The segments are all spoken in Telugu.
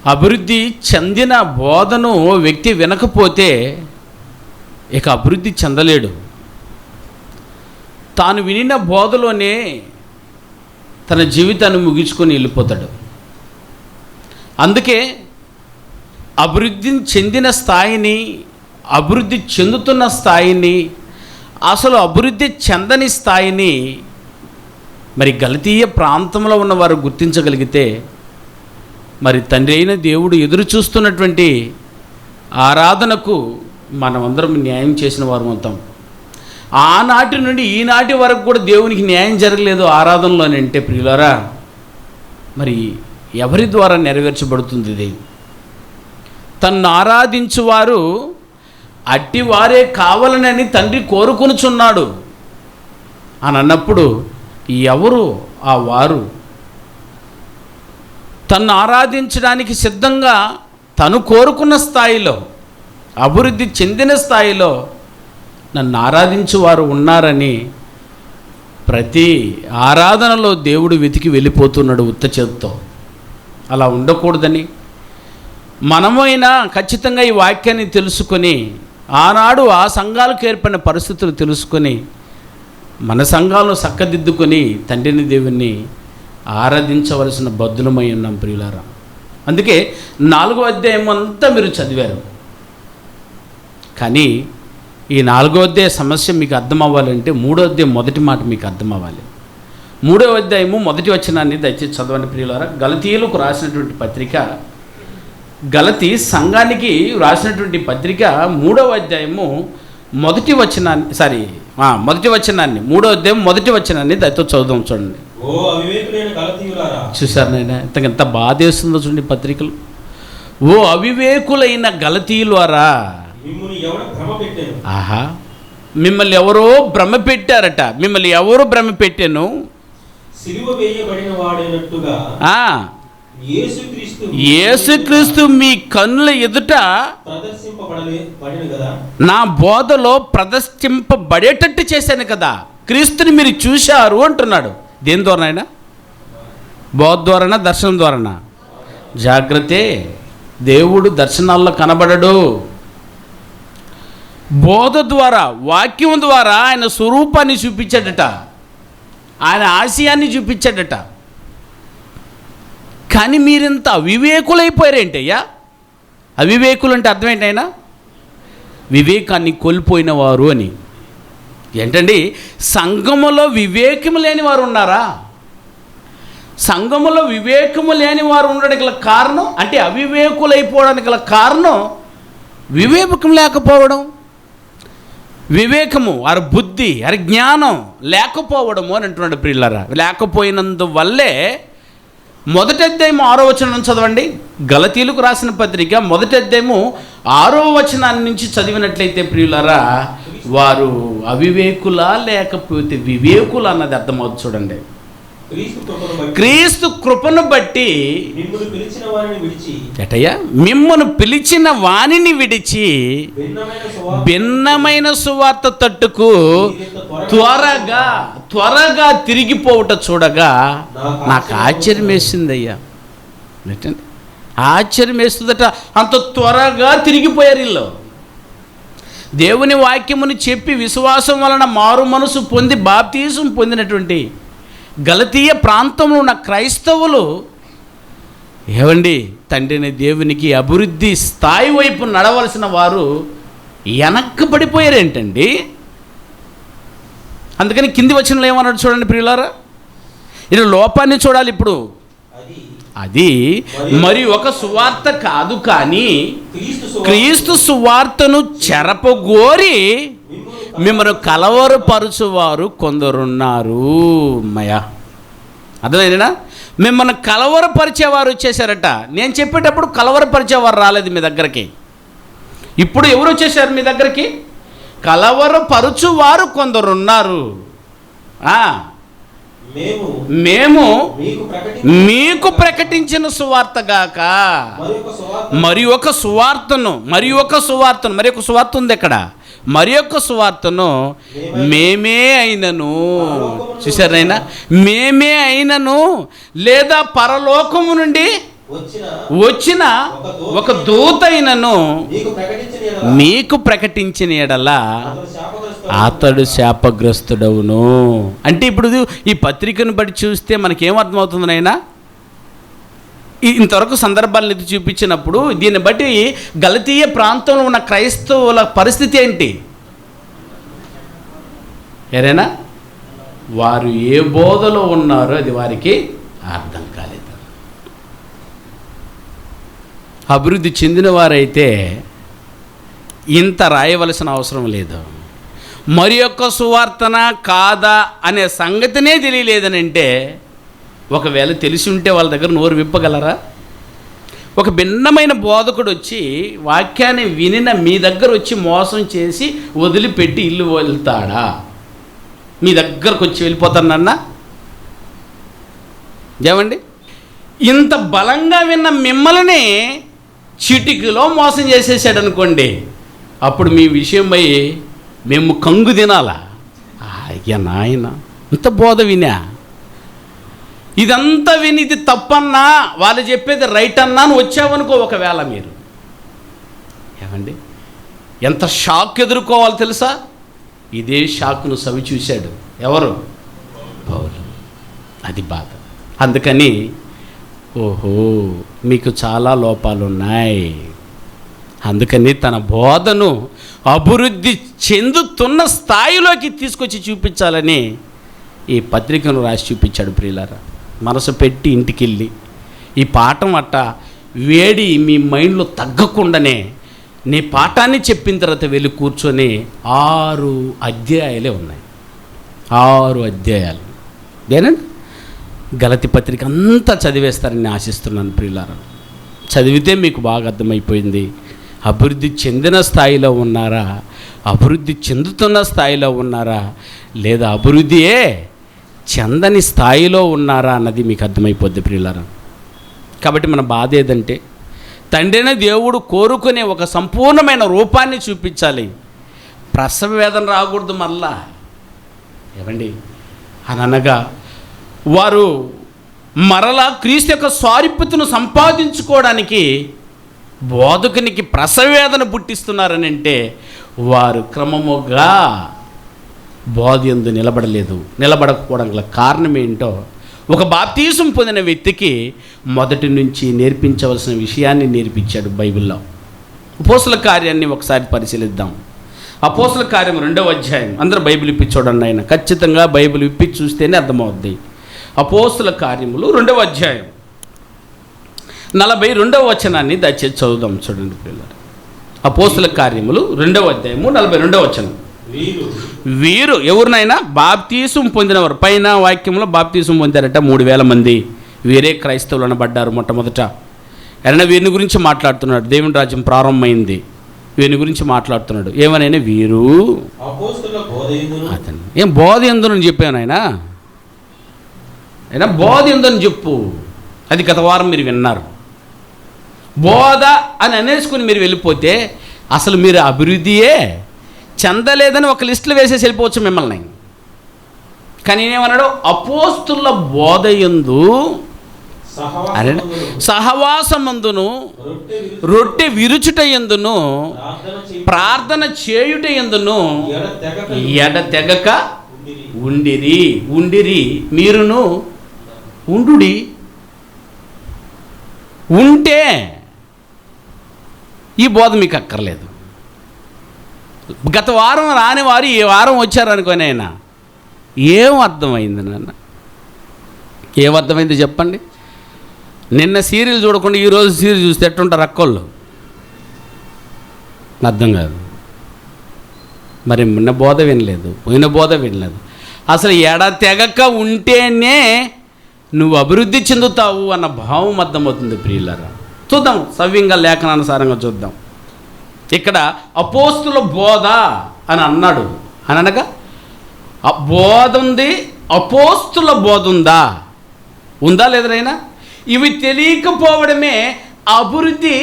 అభివృద్ధి చెందిన బోధను వ్యక్తి వినకపోతే ఇక అభివృద్ధి చెందలేడు. తాను వినిన బోధలోనే తన జీవితాన్ని ముగించుకొని వెళ్ళిపోతాడు. అందుకే అభివృద్ధి చెందిన స్థాయిని, అభివృద్ధి చెందుతున్న స్థాయిని, అసలు అభివృద్ధి చెందని స్థాయిని మరి గలతీయ ప్రాంతంలో ఉన్నవారు గుర్తించగలిగితే మరి తండ్రి అయిన దేవుడు ఎదురు చూస్తున్నటువంటి ఆరాధనకు మనమందరం న్యాయం చేసిన వారు అవుతాం. ఆనాటి నుండి ఈనాటి వరకు కూడా దేవునికి న్యాయం జరగలేదు ఆరాధనలోనే అంటే ప్రియులారా, మరి ఎవరి ద్వారా నెరవేర్చబడుతుంది ఇది? తన్ను ఆరాధించువారు అట్టివారే కావాలని తండ్రి కోరుకొనుచున్నాడు అని అన్నప్పుడు ఎవరు ఆ వారు? తన్ను ఆరాధించడానికి సిద్ధంగా తను కోరుకున్న స్థాయిలో, అభివృద్ధి చెందిన స్థాయిలో నన్ను ఆరాధించువారు ఉన్నారని ప్రతి ఆరాధనలో దేవుడు వెతికి వెళ్ళిపోతున్నాడు ఉత్త చేత్తో. అలా ఉండకూడదని మనమైనా ఖచ్చితంగా ఈ వాక్యాన్ని తెలుసుకొని, ఆనాడు ఆ సంఘాలకు ఏర్పడిన పరిస్థితులు తెలుసుకొని మన సంఘాలను చక్కదిద్దుకొని తండ్రిని దేవుణ్ణి ఆరాధించవలసిన బద్దులమై ఉన్నాం ప్రియులారా. అందుకే 4వ అధ్యాయం అంతా మీరు చదివారు. కానీ ఈ 4వ అధ్యాయ సమస్య మీకు అర్థం అవ్వాలంటే 3వ అధ్యాయం మొదటి మాట మీకు అర్థం అవ్వాలి. 3వ అధ్యాయము మొదటి వచనాన్ని దయచేసి చదవండి ప్రియులారా. గలతీయులకు రాసినటువంటి పత్రిక, గలతీ సంఘానికి రాసినటువంటి పత్రిక 3వ అధ్యాయము మొదటి వచనాన్ని, మొదటి వచనాన్ని, 3వ అధ్యాయం మొదటి వచనాన్ని దయతో చదువుదాం. చూడండి. చూసారు నాయన, ఎంత బాధ వేస్తుందో చూడండి పత్రికలు. ఓ అవివేకులైన గలతీయులారా, ఆహా, మిమ్మల్ని ఎవరో భ్రమ పెట్టారట. మిమ్మల్ని ఎవరు భ్రమ పెట్టాను? యేసుక్రీస్తు మీ కన్నుల ఎదుట నా బోధలో ప్రదర్శింపబడేటట్టు చేశాను కదా. క్రీస్తుని మీరు చూశారు అంటున్నాడు. దేని ద్వారానైనా? బోధ ద్వారానా, దర్శనం ద్వారానా? జాగ్రత్తే, దేవుడు దర్శనాల్లో కనబడడు. బోధ ద్వారా, వాక్యం ద్వారా ఆయన స్వరూపాన్ని చూపించాడట, ఆయన ఆశయాన్ని చూపించాడట. కానీ మీరింత అవివేకులైపోయారేంటయ్యా? అవివేకులు అంటే అర్థం ఏంటైనా? వివేకాన్ని కోల్పోయిన వారు అని. ఏంటండి, సంఘములో వివేకము లేని వారు ఉన్నారా? సంఘములో వివేకము లేని వారు ఉండడానికి గల కారణం, అంటే అవివేకులైపోవడానికి గల కారణం వివేకం లేకపోవడం, వివేకము అర బుద్ధి అర జ్ఞానం లేకపోవడము అని అంటున్నాడు ప్రియులారా. లేకపోయినందువల్లే మొదటి అధ్యాయము 6వ వచనం చదవండి. గలతీయులకు రాసిన పత్రిక మొదటి అధ్యాయము 6వ వచనాన్ని నుంచి చదివినట్లయితే ప్రియులారా, వారు అవివేకులా లేకపోతే వివేకులు అన్నది అర్థమవుతుంది. చూడండి. క్రీస్తు కృపను బట్టి ఎటయ్యా మిమ్మను పిలిచిన వానిని విడిచి భిన్నమైన సువార్త తట్టుకు త్వరగా తిరిగిపోవుట చూడగా నాకు ఆశ్చర్యం వేసింది అయ్యా. ఆశ్చర్యం వేస్తుందట. అంత త్వరగా తిరిగిపోయారు వీళ్ళు. దేవుని వాక్యముని చెప్పి విశ్వాసం వలన మారు మనసు పొంది బాప్తీసం పొందినటువంటి గలతీయ ప్రాంతంలో ఉన్న క్రైస్తవులు ఏవండి, తండ్రిని దేవునికి అభివృద్ధి స్థాయి వైపు నడవలసిన వారు వెనక్కి పడిపోయారేంటండి? అందుకని కింది వచనంలో ఏమన్నాడు చూడండి ప్రియులారా. ఇది లోపాన్ని చూడాలి ఇప్పుడు. అది మరి ఒక సువార్త కాదు, కానీ క్రీస్తు సువార్తను చెరపగోరి మిమ్మల్ని కలవరపరుచువారు కొందరున్నారు. మయా అర్థమైందా? మిమ్మల్ని కలవరపరిచేవారు వచ్చేసారట. నేను చెప్పేటప్పుడు కలవరపరిచేవారు రాలేదు మీ దగ్గరికి. ఇప్పుడు ఎవరు వచ్చేసారు మీ దగ్గరికి? కలవరపరుచువారు కొందరున్నారు. మేము మీకు ప్రకటించిన సువార్త గాక మరి ఒక సువార్తను మరి ఒక సువార్త ఉంది ఇక్కడ. మరి యొక్క సువార్తను మేమే అయినను, చూసారైనా, మేమే అయినను లేదా పరలోకము నుండి వచ్చిన ఒక దూతైనను మీకు ప్రకటించిన ఎడల అతడు శాపగ్రస్తుడవును. అంటే ఇప్పుడు ఈ పత్రికను బట్టి చూస్తే మనకేమర్థమవుతుంది నాయనా? ఇంతవరకు సందర్భాలను ఎత్తి చూపించినప్పుడు దీన్ని బట్టి గలతీయ ప్రాంతంలో ఉన్న క్రైస్తవుల పరిస్థితి ఏంటి? ఏరైనా వారు ఏ బోధలో ఉన్నారో అది వారికి అర్థం కాలేదు. అభివృద్ధి చెందిన వారైతే ఇంత రాయవలసిన అవసరం లేదు. మరి యొక్క సువార్తన కాదా అనే సంగతినే తెలియలేదని అంటే, ఒకవేళ తెలిసి ఉంటే వాళ్ళ దగ్గర నోరు విప్పగలరా? ఒక భిన్నమైన బోధకుడు వచ్చి వాక్యాన్ని వినిన మీ దగ్గర వచ్చి మోసం చేసి వదిలిపెట్టి ఇల్లు వెళ్తాడా? మీ దగ్గరకు వచ్చి వెళ్ళిపోతానన్నా? ఏమండి, ఇంత బలంగా విన్న మిమ్మల్ని చిటికలో మోసం చేసేసాడు అనుకోండి, అప్పుడు మీ విషయమై మేము కంగు తినాలా? అయ్యా నాయన, ఇంత బోధ వినా, ఇదంతా విని ఇది తప్పన్నా, వాళ్ళు చెప్పేది రైట్ అన్నా అని వచ్చావనుకో ఒకవేళ మీరు, ఏమండి ఎంత షాక్ ఎదుర్కోవాలో తెలుసా? ఇదే షాక్ను సవి చూశాడు ఎవరు? పౌలు. అది బాధ. అందుకని ఓహో మీకు చాలా లోపాలు ఉన్నాయి, అందుకని తన బోధను అభివృద్ధి చెందుతున్న స్థాయిలోకి తీసుకొచ్చి చూపించాలని ఈ పత్రికను రాసి చూపించాడు. ప్రియులారా, మనసు పెట్టి ఇంటికి వెళ్ళి ఈ పాఠం అట్ట వేడి మీ మైండ్లో తగ్గకుండానే నీ పాఠాన్ని చెప్పిన తర్వాత వెళ్ళి కూర్చొని 6 అధ్యాయాలే ఉన్నాయి. 6 అధ్యాయాలు దేనండి గలతీ పత్రిక అంతా చదివేస్తారని ఆశిస్తున్నాను. ప్రియులారా, చదివితే మీకు బాగా అర్థమైపోయింది. అభివృద్ధి చెందిన స్థాయిలో ఉన్నారా, అభివృద్ధి చెందుతున్న స్థాయిలో ఉన్నారా, లేదా అభివృద్ధియే చెందని స్థాయిలో ఉన్నారా అన్నది మీకు అర్థమైపోద్ది ప్రియులారా. కాబట్టి మన బాధ ఏదంటే, తండ్రిని దేవుడు కోరుకునే ఒక సంపూర్ణమైన రూపాన్ని చూపించాలి. ప్రసవ వేదన రాకూడదు మళ్ళా. ఏమండి అని అనగా వారు మరలా క్రీస్తు యొక్క స్వారూప్యతను సంపాదించుకోవడానికి బోధకునికి ప్రసవేదన పుట్టిస్తున్నారని అంటే, వారు క్రమముగా బోధయందు నిలబడలేదు. నిలబడకపోవడం గల కారణం ఏంటో ఒక బాప్తీసం పొందిన వ్యక్తికి మొదటి నుంచి నేర్పించవలసిన విషయాన్ని నేర్పించాడు బైబిల్లో. అపోస్తల కార్యాన్ని ఒకసారి పరిశీలిద్దాం. అపోస్తల కార్యం 2వ అధ్యాయం. అందరూ బైబిల్ ఇప్పి చూడండి. ఆయన ఖచ్చితంగా బైబిల్ ఇప్పి చూస్తేనే అర్థమవుద్ది. అపోస్తల కార్యములు 2వ అధ్యాయం 42వ వచనాన్ని దయచేసి చదువుదాం. చూడండి పిల్లలు, అపోస్తల కార్యములు 2వ అధ్యాయము 42వ వచనం. వీరు ఎవరినైనా బాప్తీసం పొందినవారు. పైన వాక్యంలో బాప్తీసం పొందారట 3000 మంది. వీరే క్రైస్తవులు అనబడ్డారు మొట్టమొదట. అయినా వీరిని గురించి మాట్లాడుతున్నాడు. దేవుని రాజ్యం ప్రారంభమైంది, వీరిని గురించి మాట్లాడుతున్నాడు. ఏమనైనా వీరు అతను ఏం బోధ ఎందునని చెప్పాను అయినా బోధ ఎందుని చెప్పు. అది గత వారం మీరు విన్నారు. బోధ అని అనేసుకుని మీరు వెళ్ళిపోతే అసలు మీరు అభివృద్ధియే చెందలేదని ఒక లిస్టులో వేసేసి వెళ్ళిపోవచ్చు మిమ్మల్ని. కానీ ఏమన్నాడు? అపోస్తుల బోధ యందు సహవాసమందును రొట్టె విరుచుట యందును ప్రార్థన చేయుట యందును ఎడతెగక ఉండిరి. మీరును ఉండుడి. ఉంటే ఈ బోధ మీకు అక్కర్లేదు. గత వారం రాని వారు ఈ వారం వచ్చారనుకోని ఆయన ఏం అర్థమైంది నాన్న? ఏం అర్థమైంది చెప్పండి? నిన్న సీరియల్ చూడకుండా ఈరోజు సీరియల్ చూస్తే ఎట్టుంటారు అక్కోళ్ళు? అర్థం కాదు. మరి నిన్న బోధ వినలేదు, పోయిన బోధ వినలేదు. అసలు ఎడతెగక ఉంటేనే నువ్వు అభివృద్ధి చెందుతావు అన్న భావం అర్థమవుతుంది ప్రియులారా. చూద్దాం, సవ్యంగా లేఖనానుసారంగా చూద్దాం. ఇక్కడ అపోస్తుల బోధ అని అన్నాడు అని అనగా బోధ ఉంది, అపోస్తుల బోధ ఉందా లేదైనా? ఇవి తెలియకపోవడమే అభివృద్ధి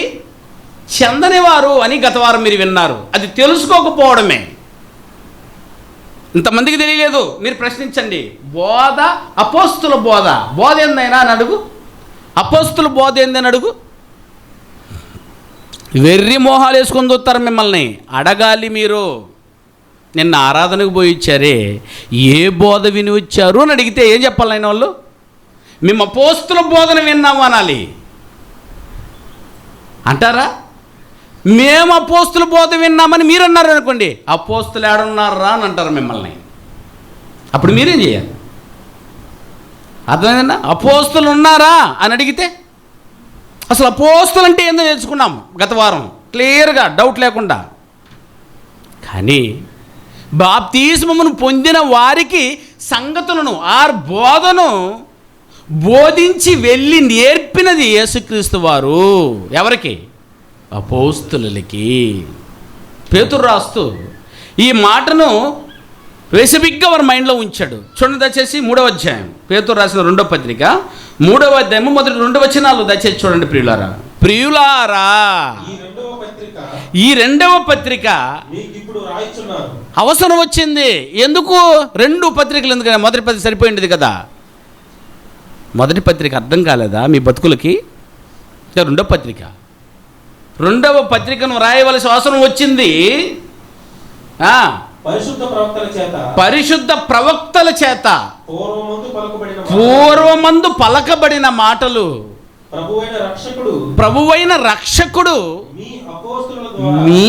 చెందనివారు అని గత వారం మీరు విన్నారు. అది తెలుసుకోకపోవడమే. ఇంతమందికి తెలియలేదు. మీరు ప్రశ్నించండి, బోధ అపోస్తుల బోధ ఏందైనా అని అడుగు. అపోస్తుల బోధ ఏందని అడుగు. వెర్రి మోహాలు వేసుకొని చూస్తారు మిమ్మల్ని. అడగాలి మీరు. నిన్న ఆరాధనకు పోయి ఇచ్చారే, ఏ బోధ విని వచ్చారు అని అడిగితే ఏం చెప్పాలి ఆయన వాళ్ళు? మేము అపోస్తుల బోధన విన్నాము అనాలి. అంటారా? మేము అపోస్తుల బోధ విన్నామని మీరు అన్నారు అనుకోండి, అపోస్తులు ఏడున్నారా అని అంటారు మిమ్మల్ని. అప్పుడు మీరేం చేయాలి? అర్థమైందన్నా? అపోస్తులు ఉన్నారా అని అడిగితే, అసలు అపోస్తులు అంటే ఏందో తెలుసుకున్నాం గత వారం క్లియర్గా, డౌట్ లేకుండా. కానీ బాప్తిస్మమును పొందిన వారికి సంగతులను బోధను బోధించి వెళ్ళి నేర్పినది యేసుక్రీస్తు వారు. ఎవరికి? అపోస్తులకి. పేతురు రాస్తూ ఈ మాటను స్పెసిఫిక్గా వారి మైండ్లో ఉంచాడు. చూడండి దయచేసి 3వ అధ్యాయం, పేతురు రాసిన 2వ పత్రిక 3వ అధ్యాయము మొదటి 2 వచనాలు దయచేసి చూడండి. ప్రియులారా, ఈ 2వ పత్రిక అవసరం వచ్చింది. ఎందుకు 2 పత్రికలు? ఎందుకని? మొదటి పత్రిక సరిపోయింది కదా. మొదటి పత్రిక అర్థం కాలేదా మీ బతుకులకి? 2వ పత్రిక, 2వ పత్రికను రాయవలసిన అవసరం వచ్చింది. పరిశుద్ధ ప్రవక్తల చేత పూర్వమందు పలకబడిన మాటలు ప్రభువైన రక్షకుడు మీ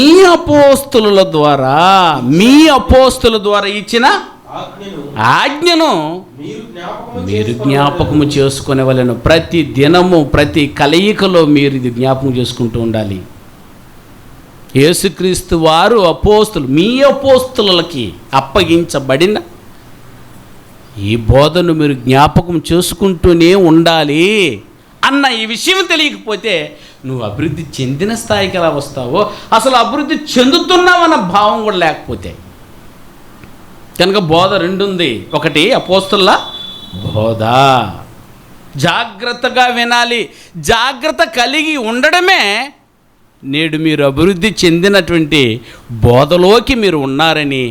అపోస్తుల ద్వారా ఇచ్చిన ఆజ్ఞను మీరు జ్ఞాపకము చేసుకునేవలెను. ప్రతి దినము ప్రతి కలయికలో మీరు ఇది జ్ఞాపకం చేసుకుంటూ ఉండాలి. యేసుక్రీస్తు వారు అపోస్తులు, మీ అపోస్తులకి అప్పగించబడిన ఈ బోధను మీరు జ్ఞాపకం చేసుకుంటూనే ఉండాలి అన్న ఈ విషయం తెలియకపోతే నువ్వు అభివృద్ధి చెందిన స్థాయికి ఎలా వస్తావో, అసలు అభివృద్ధి చెందుతున్నావన్న భావం కూడా లేకపోతే. కనుక బోధ 2 ఉంది. ఒకటి అపోస్తుల బోధ, జాగ్రత్తగా వినాలి. జాగ్రత్త కలిగి ఉండడమే నేడు మీరు అభివృద్ధి చెందినటువంటి బోధలోకి మీరు ఉన్నారని,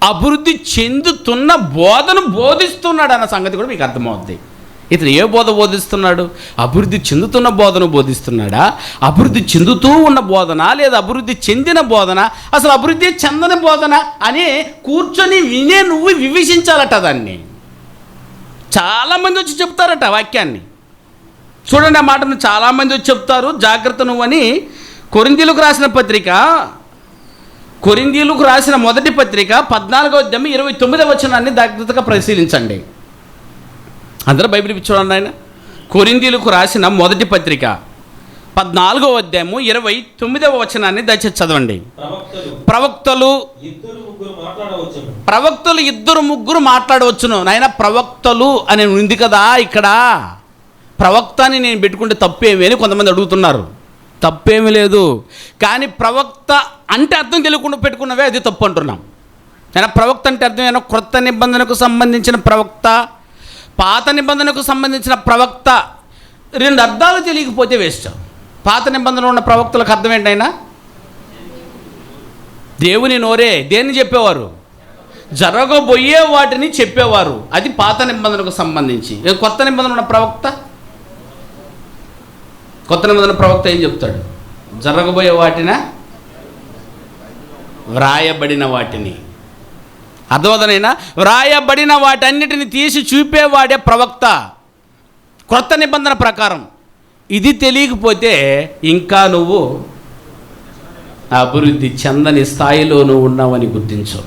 అభివృద్ధి చెందుతున్న బోధను బోధిస్తున్నాడు అన్న సంగతి కూడా మీకు అర్థమవుద్ది. ఇతను ఏ బోధ బోధిస్తున్నాడు? అభివృద్ధి చెందుతున్న బోధను బోధిస్తున్నాడా? అభివృద్ధి చెందుతూ ఉన్న బోధన, లేదా అభివృద్ధి చెందిన బోధన, అసలు అభివృద్ధి చెందని బోధన అని కూర్చొని వినే నువ్వు వివేచించాలట దాన్ని. చాలామంది వచ్చి చెప్తారట వాక్యాన్ని. చూడండి, ఆ మాటను చాలామంది వచ్చి చెప్తారు. జాగ్రత్త నువ్వని కొరింథీయులకు రాసిన పత్రిక, కొరింథీయులకు రాసిన మొదటి పత్రిక 14వ అధ్యాయం 29వ వచనాన్ని జాగ్రత్తగా పరిశీలించండి. అందరూ బైబిల్ చూడండి. ఆయన కొరింథీయులకు రాసిన మొదటి పత్రిక 14వ అధ్యాయము 29వ వచనాన్ని దయచేసి చదవండి. ప్రవక్తలు ఇద్దరు ముగ్గురు మాట్లాడవచ్చును. నాయన ప్రవక్తలు అని ఉంది కదా, ఇక్కడ ప్రవక్త అని నేను పెట్టుకుంటే తప్పేమి అని కొంతమంది అడుగుతున్నారు. తప్పేమీ లేదు. కానీ ప్రవక్త అంటే అర్థం తెలియకుండా పెట్టుకున్నవే అది తప్పు అంటున్నాం. అయినా ప్రవక్త అంటే అర్థం ఏమో క్రొత్త నిబంధనకు సంబంధించిన ప్రవక్త, పాత నిబంధనకు సంబంధించిన ప్రవక్త, 2 అర్థాలు తెలియకపోతే వేస్ట్. పాత నిబంధనలో ఉన్న ప్రవక్తలకు అర్థం ఏంటైనా? దేవుని నోరే దేన్ని చెప్పేవారు? జరగబోయే వాటిని చెప్పేవారు. అది పాత నిబంధనకు సంబంధించి. కొత్త నిబంధన ఉన్న ప్రవక్త, కొత్త నిబంధన ప్రవక్త ఏం చెప్తాడు? జరగబోయే వాటిన, వ్రాయబడిన వాటిని. అర్థమవుతానైనా? వ్రాయబడిన వాటన్నిటిని తీసి చూపేవాడే ప్రవక్త క్రొత్త నిబంధన ప్రకారం. ఇది తెలియకపోతే ఇంకా నువ్వు అభివృద్ధి చెందని స్థాయిలో నువ్వు ఉన్నావని గుర్తించు.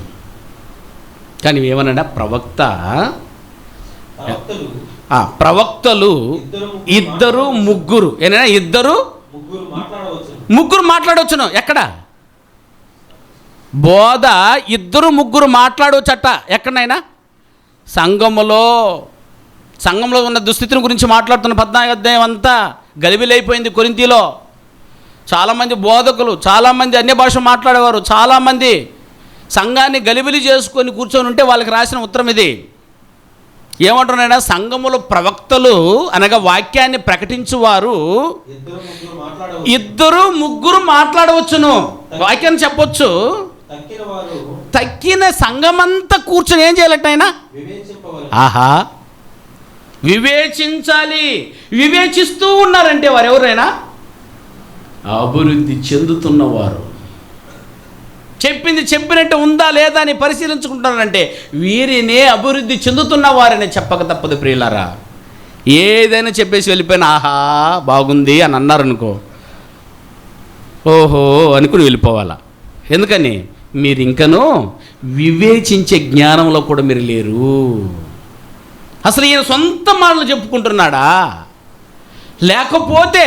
కానీ ఏమన్నా ప్రవక్తలు ఇద్దరు ముగ్గురు, ఏనా? ఇద్దరు ముగ్గురు మాట్లాడవచ్చును. ఎక్కడ? బోధ ఇద్దరు ముగ్గురు మాట్లాడవచ్చట. ఎక్కడైనా? సంఘములో ఉన్న దుస్థితిని గురించి మాట్లాడుతున్న 14వ అధ్యాయం అంతా గలిబిలైపోయింది. కొరింథీలో చాలామంది బోధకులు, చాలామంది అన్య భాష మాట్లాడేవారు, చాలామంది సంఘాన్ని గలిబిలి చేసుకొని కూర్చొని ఉంటే వాళ్ళకి రాసిన ఉత్తరం ఇది. ఏమంటున్నాయినా? సంఘములో ప్రవక్తలు అనగా వాక్యాన్ని ప్రకటించువారు ఇద్దరు ముగ్గురు మాట్లాడవచ్చును. వాక్యాన్ని చెప్పొచ్చు. తక్కిన సంఘమంతా కూర్చొని ఏం చేయాలట ఆయన? ఆహా, వివేచించాలి. వివేచిస్తూ ఉన్నారంటే వారు ఎవరైనా అభివృద్ధి చెందుతున్నవారు. చెప్పింది చెప్పినట్టు ఉందా లేదా అని పరిశీలించుకుంటారంటే వీరినే అభివృద్ధి చెందుతున్న వారనే చెప్పక తప్పదు ప్రియులారా. ఏదైనా చెప్పేసి వెళ్ళిపోయినా ఆహా బాగుంది అని అన్నారనుకో, ఓహో అనుకుని వెళ్ళిపోవాలా. ఎందుకని మీరు ఇంకనూ వివేచించే జ్ఞానంలో కూడా మీరు లేరు. అసలు ఈయన సొంత మాటలు చెప్పుకుంటున్నాడా? లేకపోతే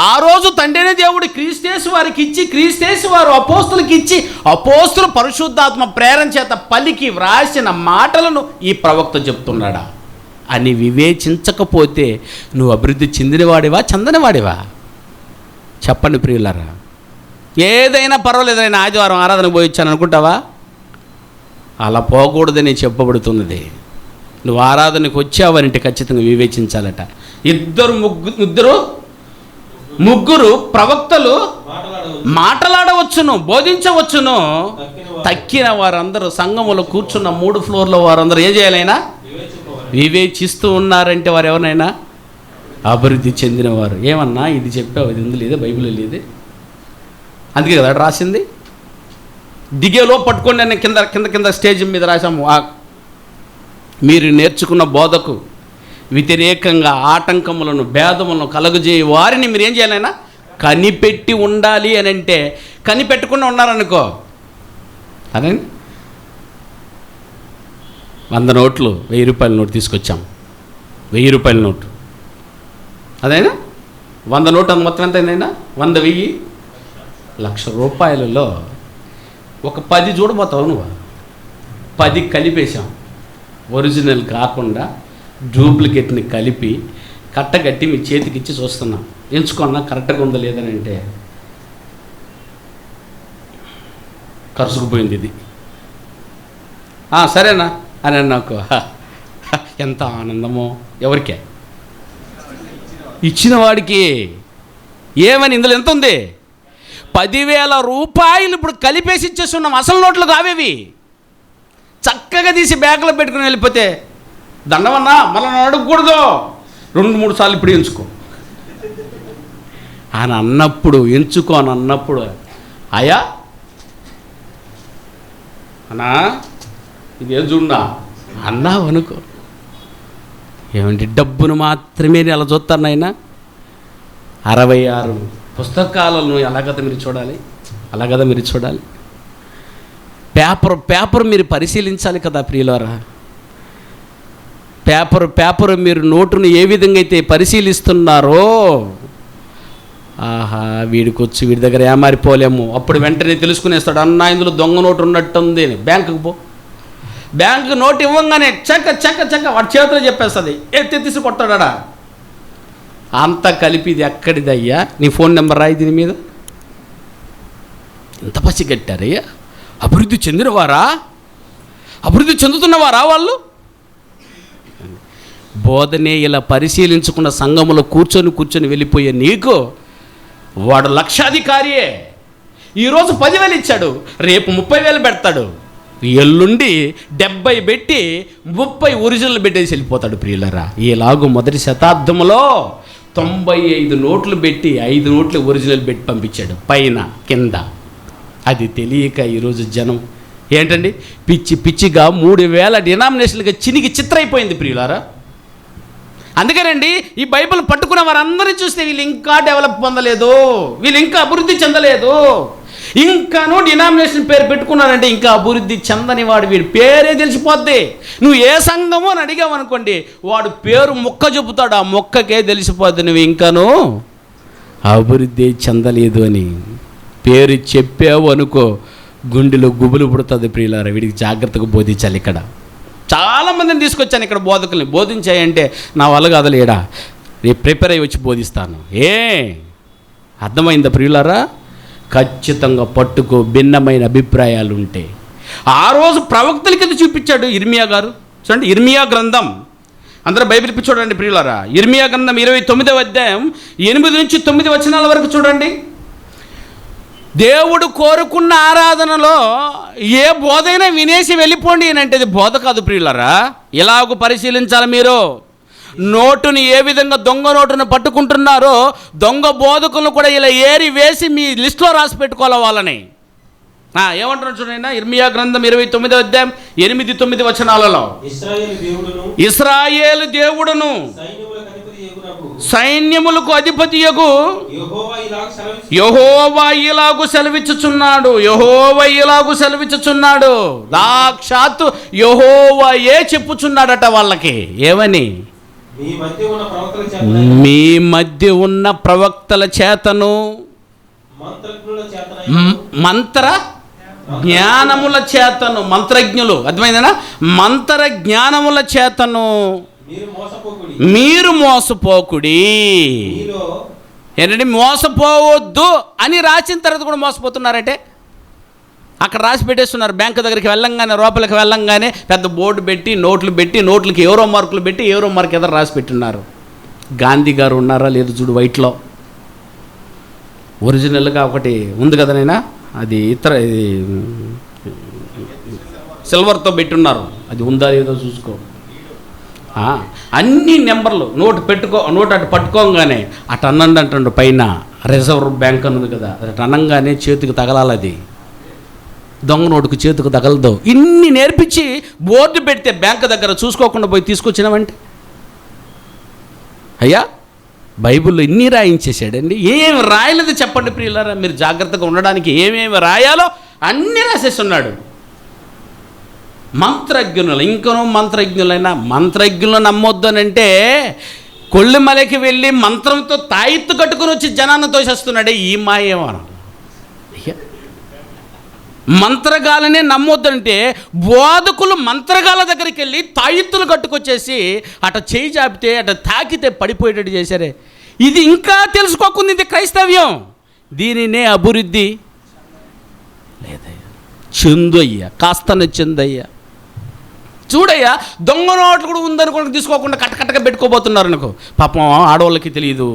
ఆ రోజు తండ్రినే దేవుడు క్రీస్తేసు వారికి ఇచ్చి, క్రీస్తేసు వారు అపోస్తులకి ఇచ్చి, అపోస్తులు పరిశుద్ధాత్మ ప్రేరణ చేత పలికి వ్రాసిన మాటలను ఈ ప్రవక్త చెప్తున్నాడా అని వివేచించకపోతే నువ్వు అభివృద్ధి చెందినవాడివా చెందనివాడివా? చెప్పండి ప్రియులారా. ఏదైనా పర్వాలేదు, నేను ఆదివారం ఆరాధనకు పోయి వచ్చాను అనుకుంటావా? అలా పోకూడదని చెప్పబడుతున్నది. నువ్వు ఆరాధనకు వచ్చావనంటే ఖచ్చితంగా వివేచించాలట. ఇద్దరు ముగ్గురు ప్రవక్తలు మాట్లాడవచ్చును, బోధించవచ్చును. తక్కిన వారందరూ సంఘములో కూర్చున్న 3 ఫ్లోర్ల వారందరూ ఏం చేయాలైనా వివేచిస్తూ ఉన్నారంటే వారు ఎవరినైనా అభివృద్ధి చెందినవారు. ఏమన్నా ఇది చెప్పావు, ఇది ఉంది లేదా బైబిల్లో లేదే, అందుకే కదా రాసింది. దిగేలో పట్టుకోండి అని కింద కింద కింద స్టేజ్ మీద రాసాము. మీరు నేర్చుకున్న బోధకు వ్యతిరేకంగా ఆటంకములను భేదములను కలుగజేయ వారిని మీరు ఏం చేయాలైనా కనిపెట్టి ఉండాలి అని అంటే, కనిపెట్టకుండా ఉన్నారనుకో అదే 100 నోట్లు 1000 రూపాయల నోటు తీసుకొచ్చాం. 1000 రూపాయల నోటు అదైనా 100 నోటు అంత మొత్తం ఎంత అయిందైనా 100 1000 1,00,000 రూపాయలలో ఒక 10 చూడబోతావు నువ్వు. 10 కలిపేశాం. ఒరిజినల్ కాకుండా డూప్లికేట్ని కలిపి కట్టగట్టి మీ చేతికి ఇచ్చి చూస్తున్నాం. ఎంచుకున్నా కరెక్ట్గా ఉందా లేదని అంటే ఖర్చుకుపోయింది ఇది. సరేనా అని నాకు ఎంత ఆనందమో. ఎవరికే? ఇచ్చిన వాడికి. ఏమని ఇందులో ఎంత ఉంది? 10,000 రూపాయలు ఇప్పుడు కలిపేసి ఇచ్చేస్తున్నాం. అసలు నోట్లు కావేవి. చక్కగా తీసి బ్యాగ్లో పెట్టుకుని వెళ్ళిపోతే దండమన్నా మళ్ళీ అడగకూడదు, 2-3 సార్లు ఇప్పుడు ఎంచుకో అని అన్నప్పుడు, ఎంచుకో అని అన్నప్పుడు, అయ్యా అన్నా ఇదేం చూడా అన్నావు అనుకో. ఏమంటే డబ్బును మాత్రమే అలా చూస్తాను నాయన. 66 పుస్తకాలను ఎలాగదా మీరు చూడాలి, అలాగదా మీరు చూడాలి. పేపర్ మీరు పరిశీలించాలి కదా ప్రియులారా. పేపర్ మీరు నోటును ఏ విధంగా అయితే పరిశీలిస్తున్నారో, ఆహా వీడికొచ్చి వీడి దగ్గర ఏమారిపోలేము. అప్పుడు వెంటనే తెలుసుకునేస్తాడు, అన్నా ఇందులో దొంగ నోటు ఉన్నట్టుంది. బ్యాంకుకు పో, బ్యాంకు నోటు ఇవ్వంగానే చక్క వాడి చేతిలో చెప్పేస్తుంది, తీసి కొట్టాడా. అంతా కలిపి ఇది ఎక్కడిదయ్యా, నీ ఫోన్ నెంబర్ రాయి దీని మీద. ఎంత పసి కట్టారయ్యా. అభివృద్ధి చెందినవారా, అభివృద్ధి చెందుతున్నవారా వాళ్ళు? బోధనే ఇలా పరిశీలించుకున్న సంఘములో కూర్చొని వెళ్ళిపోయే నీకు వాడు లక్షాధికారియే. ఈరోజు 10,000 ఇచ్చాడు, రేపు 30,000 పెడతాడు, ఎల్లుండి 70 పెట్టి 30 ఒరిజినల్ పెట్టేసి వెళ్ళిపోతాడు ప్రియులరా. ఈలాగు మొదటి శతాబ్దంలో 95 నోట్లు పెట్టి 5 నోట్లు ఒరిజినల్ పెట్టి పంపించాడు పైన కింద. అది తెలియక ఈరోజు జనం ఏంటండి పిచ్చిగా 3,000 డినామినేషన్లుగా చినికి చిత్రైపోయింది ప్రియులారా. అందుకేనండి ఈ బైబిల్ పట్టుకున్న వారందరినీ చూస్తే వీళ్ళు ఇంకా డెవలప్ పొందలేదు, వీళ్ళు ఇంకా అభివృద్ధి చెందలేదు, ఇంకాను డినామినేషన్ పేరు పెట్టుకున్నారంటే ఇంకా అభివృద్ధి చెందని వాడు, వీడి పేరే తెలిసిపోద్ది. నువ్వు ఏ సంఘము అని అడిగావు అనుకోండి, వాడు పేరు మొక్క చెబుతాడు, ఆ మొక్కకే తెలిసిపోద్ది నువ్వు ఇంకాను అభివృద్ధి చెందలేదు అని. పేరు చెప్పావు అనుకో, గుండెలో గుబులు పుడుతుంది ప్రియులారా. వీడికి జాగ్రత్తగా బోధించాలి. ఇక్కడ చాలామందిని తీసుకొచ్చాను ఇక్కడ బోధకుల్ని బోధించాయంటే నా వల్ల కాదలేడా, రేపు ప్రిపేర్ అయ్యి వచ్చి బోధిస్తాను. అర్థమైందా ప్రియులారా? ఖచ్చితంగా పట్టుకో. భిన్నమైన అభిప్రాయాలు ఉంటే ఆ రోజు ప్రవక్తల కింద చూపించాడు ఇర్మియా గారు. చూడండి ఇర్మియా గ్రంథం, అందరూ బైబిల్ చూడండి ప్రియులారా. ఇర్మియా గ్రంథం 29వ అధ్యాయం 8 నుంచి 9 వచనాల వరకు చూడండి. దేవుడు కోరుకున్న ఆరాధనలో ఏ బోధైనా వినేసి వెళ్ళిపోండి అని అంటే అది బోధ కాదు ప్రియులారా. ఇలాగ పరిశీలించాలి మీరు. నోటుని ఏ విధంగా దొంగ నోటును పట్టుకుంటున్నారో దొంగ బోధకులను కూడా ఇలా ఏరి వేసి మీ లిస్టులో రాసి పెట్టుకోవాలి వాళ్ళని. ఏమంటున్నారు చూడండి, ఇర్మియా గ్రంథం 29వ అధ్యాయం 8-9 వచనాలలో, ఇశ్రాయేలు దేవుడును సైన్యములకు అధిపతియగు యెహోవా ఇలాగు సెలవిచ్చుచున్నాడు. సాక్షాత్తు యెహోవాయే చెప్పుచున్నాడట వాళ్ళకి. ఏమని? మీ మధ్య ఉన్న ప్రవక్తల చేతను మంత్ర జ్ఞానముల చేతను, మంత్రజ్ఞులు, అర్థమైందేనా? మంత్ర జ్ఞానముల చేతను మీరు మోసపోకుడి. ఏంటంటే మోసపోవద్దు అని రాసిన తర్వాత కూడా మోసపోతున్నారంటే అక్కడ రాసి పెట్టేస్తున్నారు. బ్యాంకు దగ్గరికి వెళ్ళంగానే, లోపలికి వెళ్ళంగానే పెద్ద బోర్డు పెట్టి నోట్లకి ఎవరో మార్కులు పెట్టి ఎవరో మార్క్ ఎదురు రాసి పెట్టున్నారు. గాంధీ గారు ఉన్నారా లేదు చూడు వైట్లో. ఒరిజినల్గా ఒకటి ఉంది కదా నైనా, అది ఇది సిల్వర్తో పెట్టున్నారు, అది ఉందా లేదో చూసుకో. అన్ని నెంబర్లు నోట్ అటు పట్టుకోగానే అటు అన్నండి అంటుండు. పైన రిజర్వ్ బ్యాంక్ అన్నది కదా, అటు అనంగానే చేతికి తగలాలి. అది దొంగ నోటుకు చేతికి తగలదు. ఇన్ని నేర్పించి బోర్డు పెడితే బ్యాంకు దగ్గర చూసుకోకుండా పోయి తీసుకొచ్చినామంటే, అయ్యా బైబిల్లో ఇన్ని రాయించేసాడండి. ఏమి రాయలేదు చెప్పండి ప్రియులారా. మీరు జాగ్రత్తగా ఉండడానికి ఏమేమి రాయాలో అన్నీ రాసేస్తున్నాడు. మంత్రజ్ఞులు, ఇంకనూ మంత్రజ్ఞులను నమ్మొద్దనంటే కొల్లిమలకి వెళ్ళి మంత్రంతో తాయిత్తు కట్టుకుని వచ్చి జనాన్ని తోసేస్తున్నాడే ఈ మాయేమో. మంత్రగాలనే నమ్మొద్దంటే బోధకులు మంత్రగాల దగ్గరికి వెళ్ళి తాయిత్తులు కట్టుకొచ్చేసి అట చేయి చాపితే అట తాకితే పడిపోయేటట్టు చేశారే. ఇది ఇంకా తెలుసుకోకుండా ఇది క్రైస్తవ్యం. దీనినే అభివృద్ధి లేదయ్యా, చెందయ్యా, కాస్తన చెందయ్యా. చూడయ్యా, దొంగ నోట్లు కూడా ఉందనుకో తీసుకోకుండా కట్టకట్టగా పెట్టుకోబోతున్నారు అనుకో. పాపం ఆడవాళ్ళకి తెలియదు,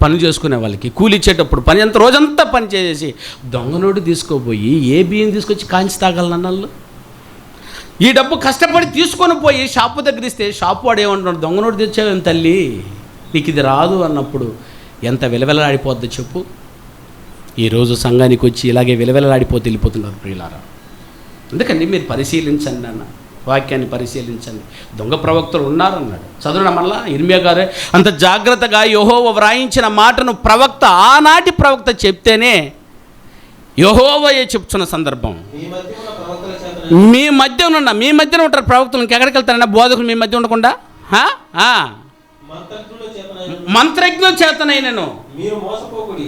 పని చేసుకునే వాళ్ళకి కూలి ఇచ్చేటప్పుడు పని అంత రోజంతా పని చేసేసి దొంగ నోటు తీసుకోపోయి ఏ బియ్యం తీసుకొచ్చి కాంచి తాగలనన్నాళ్ళు. ఈ డబ్బు కష్టపడి తీసుకొని పోయి షాపు దగ్గర ఇస్తే షాపు వాడు ఏమంటున్నాడు, దొంగ నోటు తెచ్చావేం తల్లి, నీకు ఇది రాదు అన్నప్పుడు ఎంత విలవిలలాడిపోద్దో చెప్పు. ఈరోజు సంఘానికి వచ్చి ఇలాగే విలవిలలాడిపోతే వెళ్ళిపోతున్నారు ప్రియులారా. అందుకని మీరు పరిశీలించండి అన్న, వాక్యాన్ని పరిశీలించండి. దొంగ ప్రవక్తలు ఉన్నారన్నాడు. చదువున మళ్ళా ఇర్మియా గారే అంత జాగ్రత్తగా యెహోవా వ్రాయించిన మాటను ప్రవక్త, ఆనాటి ప్రవక్త చెప్తేనే యెహోవాయే చెప్తున్న సందర్భం. మీ మధ్యన ఉంటారు ప్రవక్తలు, ఇంకెక్కడికి వెళ్తారన్నా బోధకులు మీ మధ్య ఉండకుండా. మంత్రజ్ఞుల చేతనైనను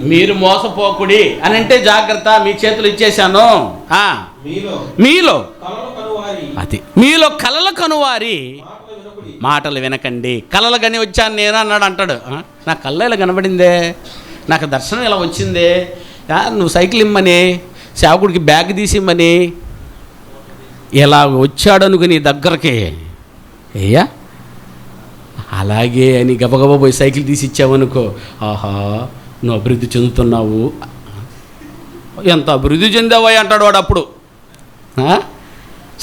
మీరు మోసపోకుడి అని అంటే జాగ్రత్త, మీ చేతులు ఇచ్చేశాను. మీలో కలలు కనువారి మాటలు వినకండి. కలలు కని వచ్చాను నేను అంటాడు. నా కళ్ళ ఇలా కనబడిందే, నాకు దర్శనం ఇలా వచ్చిందే, నువ్వు సైకిల్ ఇమ్మని, సేవకుడికి బ్యాగ్ తీసిమ్మని ఇలా వచ్చాడు అనుకుని దగ్గరకి అయ్యా అలాగే అని గబగబా పోయి సైకిల్ తీసి ఇచ్చావనుకో, ఆహా నువ్వు అభివృద్ధి చెందుతున్నావు, ఎంత అభివృద్ధి చెందావా అంటాడు వాడు. అప్పుడు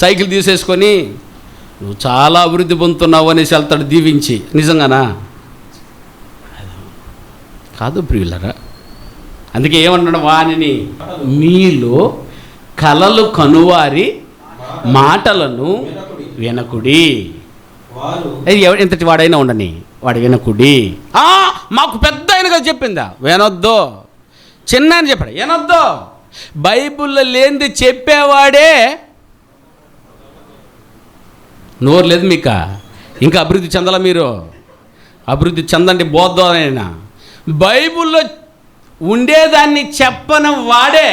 సైకిల్ తీసేసుకొని నువ్వు చాలా అభివృద్ధి పొందుతున్నావు అనేసి వెళ్తాడు దీవించి. నిజంగానా? కాదు ప్రియులరా. అందుకే ఏమన్నాడు, వానిని మీలో కలలు కనువారి మాటలను వినకుడి. ఎంతటి వాడైనా ఉండని వాడు వినకుడి. మాకు పెద్ద ఆయన కదా చెప్పిందా, వినొద్దు. చిన్న ఆయన చెప్పాడు వినొద్దు. బైబిల్లో లేనిది చెప్పేవాడే నోరు లేదు మీకు. ఇంకా అభివృద్ధి చెందాల మీరు, అభివృద్ధి చెందండి బోధనైనా. బైబిల్లో ఉండేదాన్ని చెప్పని వాడే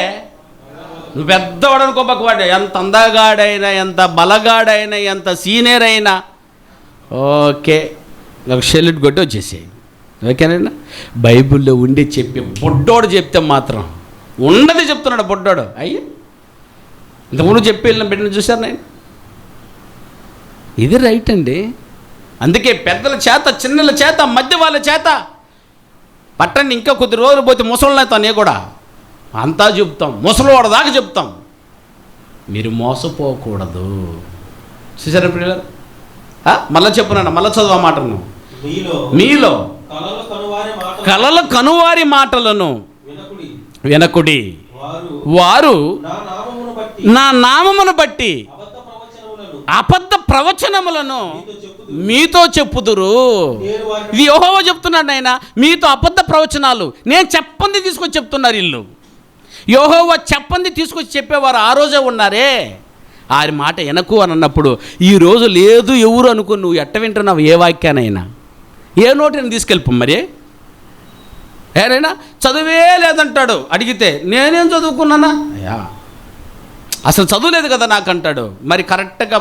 నువ్వు పెద్దవాడు అనుకోబాకు. వాడే ఎంత అందగాడైనా, ఎంత బలగాడైనా, ఎంత సీనియర్ అయినా ఓకే, ఒక షెల్యూట్ కొట్టి వచ్చేసేయి, ఓకేనైనా. బైబిల్లో ఉండి చెప్పి బొడ్డోడు చెప్తే మాత్రం ఉండదు చెప్తున్నాడు బొడ్డోడు. అయ్యా ఇంతకుముందు చెప్పి వెళ్ళిన బిడ్డను చూశారు నేను. ఇది రైట్ అండి. అందుకే పెద్దల చేత, చిన్నల చేత, మధ్య వాళ్ళ చేత పట్టండి. ఇంకా కొద్ది రోజులు పోతే ముసలితో నేను కూడా అంతా చెప్తాం, ముసలివాడు దాకా చెప్తాం. మీరు మోసపోకూడదు. చూసారా పిల్లలు? మళ్ళీ చెప్పున్నాను, మళ్ళీ చదువు మాట. మీలో కలల కనువారి మాటలను వినకుడి. వారు నా నామమును బట్టి అబద్ధ ప్రవచనములను మీతో చెప్పుదురు. ఇది యెహోవా చెప్తున్నాడు. ఆయన మీతో అబద్ధ ప్రవచనాలు నేను చెప్పంది తీసుకొచ్చి చెప్తున్నారు. ఇల్లు యెహోవా చెప్పంది తీసుకొచ్చి చెప్పేవారు ఆ రోజే ఉన్నారే. ఆరి మాట వినకు అని అన్నప్పుడు ఈరోజు లేదు ఎవరు అనుకో, నువ్వు ఎట్ట వింటున్నావు? ఏ వాక్యానైనా ఏ నోటిని తీసుకెళ్ళిపో. మరి ఏరైనా చదువే లేదంటాడు. అడిగితే నేనేం చదువుకున్నానా? అయ్యా అసలు చదువులేదు కదా నాకు అంటాడు. మరి కరెక్ట్గా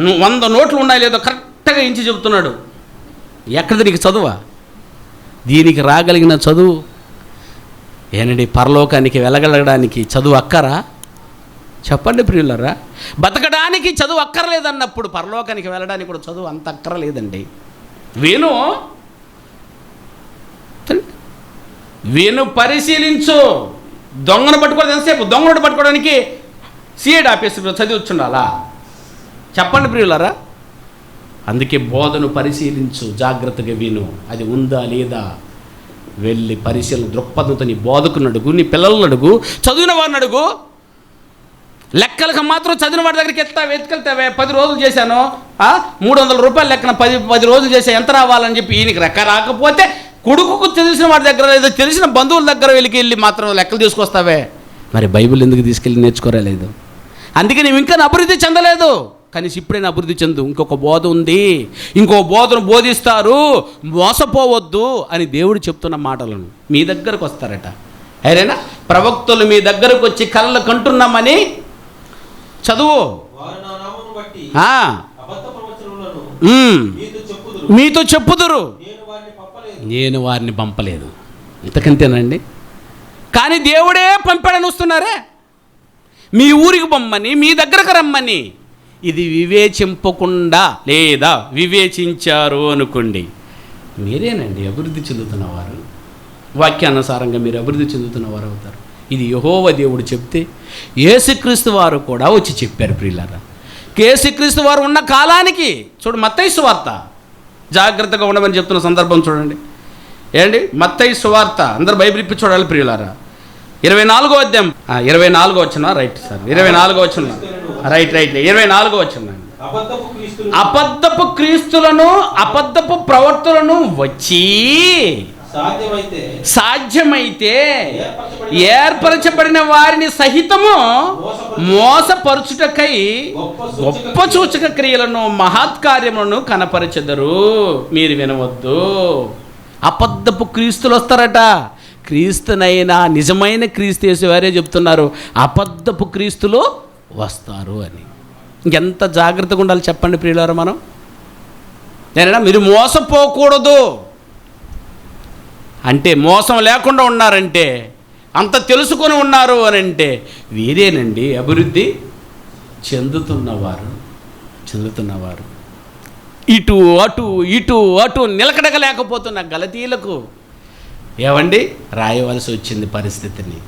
100 నోట్లు ఉన్నాయి లేదో కరెక్ట్గా ఇంచి చెబుతున్నాడు. ఎక్కడిది నీకు చదువా? దీనికి రాగలిగిన చదువు ఏనండి? పరలోకానికి వెళ్ళగలగడానికి చదువు అక్కరా? చెప్పండి ప్రియులరా. బతకడానికి చదువు అక్కర్లేదన్నప్పుడు పరలోకానికి వెళ్ళడానికి కూడా చదువు అంత అక్కర్లేదండి. విను పరిశీలించు. దొంగను పట్టుకోవడం ఎంతసేపు? దొంగను పట్టుకోవడానికి సిఐడి ఆఫీసులో చదివి వచ్చుండాలా? చెప్పండి ప్రియులరా. అందుకే బోధను పరిశీలించు, జాగ్రత్తగా విను. అది ఉందా లేదా వెళ్ళి పరిశీలన దృక్పథంతో నీ బోధకుని అడుగు, నీ పిల్లలను అడుగు, చదివిన వాడిని అడుగు. లెక్కలకు మాత్రం చదివిన వాడి దగ్గరికి వెతుకెళ్తావే. 10 రోజులు చేశాను, 300 రూపాయలు లెక్కన 10 రోజులు చేసా, ఎంత రావాలని చెప్పి ఈయనకి లెక్క రాకపోతే కొడుకుకు తెలిసిన వాడి దగ్గర లేదా తెలిసిన బంధువుల దగ్గర వెళ్ళి మాత్రం లెక్కలు తీసుకొస్తావే. మరి బైబిల్ ఎందుకు తీసుకెళ్ళి నేర్చుకోలేదు? అందుకే నువ్వు ఇంకా అభివృద్ధి చెందలేదు. కనీసం ఇప్పుడైనా అభివృద్ధి చెందు. ఇంకొక బోధ ఉంది, ఇంకో బోధను బోధిస్తారు, మోసపోవద్దు అని దేవుడు చెప్తున్న మాటలను మీ దగ్గరకు వస్తారట. అయినా ప్రవక్తలు మీ దగ్గరకు వచ్చి కలలు కంటున్నామని చదువు. మీతో చెప్పుదురు, నేను వారిని పంపలేదు. ఇంతకంతేనండి. కానీ దేవుడే పంపాడని వస్తున్నారే. మీ ఊరికి పొమ్మని, మీ దగ్గరకు రమ్మని. ఇది వివేచింపకుండా లేదా వివేచించారు అనుకోండి, మీరేనండి అభివృద్ధి చెందుతున్నవారు. వాక్యానుసారంగా మీరు అభివృద్ధి చెందుతున్నవారు అవుతారు. ఇది యెహోవా దేవుడు చెప్తే యేసుక్రీస్తు వారు కూడా వచ్చి చెప్పారు. ప్రియులారా, యేసుక్రీస్తు వారు ఉన్న కాలానికి చూడు, మత్తయి సువార్త జాగ్రత్తగా ఉండమని చెప్తున్న సందర్భం చూడండి. ఏంటి మత్తయి సువార్త? అందరూ బైబిల్ ఇప్పి చూడాలి ప్రియులారా. 24వ అధ్యాయం 24వ వచనం. రైట్ సార్, 24వ వచనం. రైట్ 24వ వచనం. అబద్ధపు క్రీస్తులను అబద్ధపు ప్రవర్తనను వచ్చి సాధ్యమైతే ఏర్పరచబడిన వారిని సహితము మోసపరుచుటకై గొప్ప సూచక క్రియలను మహత్కార్యములను కనపరచెదరు. మీరు వినవద్దు. అబద్ధపు క్రీస్తులు వస్తారట. క్రీస్తునైనా నిజమైన క్రీస్తు యేసువారే చెప్తున్నారు అబద్ధపు క్రీస్తులు వస్తారు అని. ఇంకెంత జాగ్రత్తగా ఉండాలి చెప్పండి ప్రియులారా. మనం నేనైనా మీరు మోసపోకూడదు అంటే, మోసం లేకుండా ఉన్నారంటే, అంత తెలుసుకొని ఉన్నారు అని అంటే వీరేనండి అభివృద్ధి చెందుతున్నవారు. ఇటు అటు నిలకడగలేకపోతున్న గలతీయులకు ఏవండి రాయవలసి వచ్చింది పరిస్థితిని.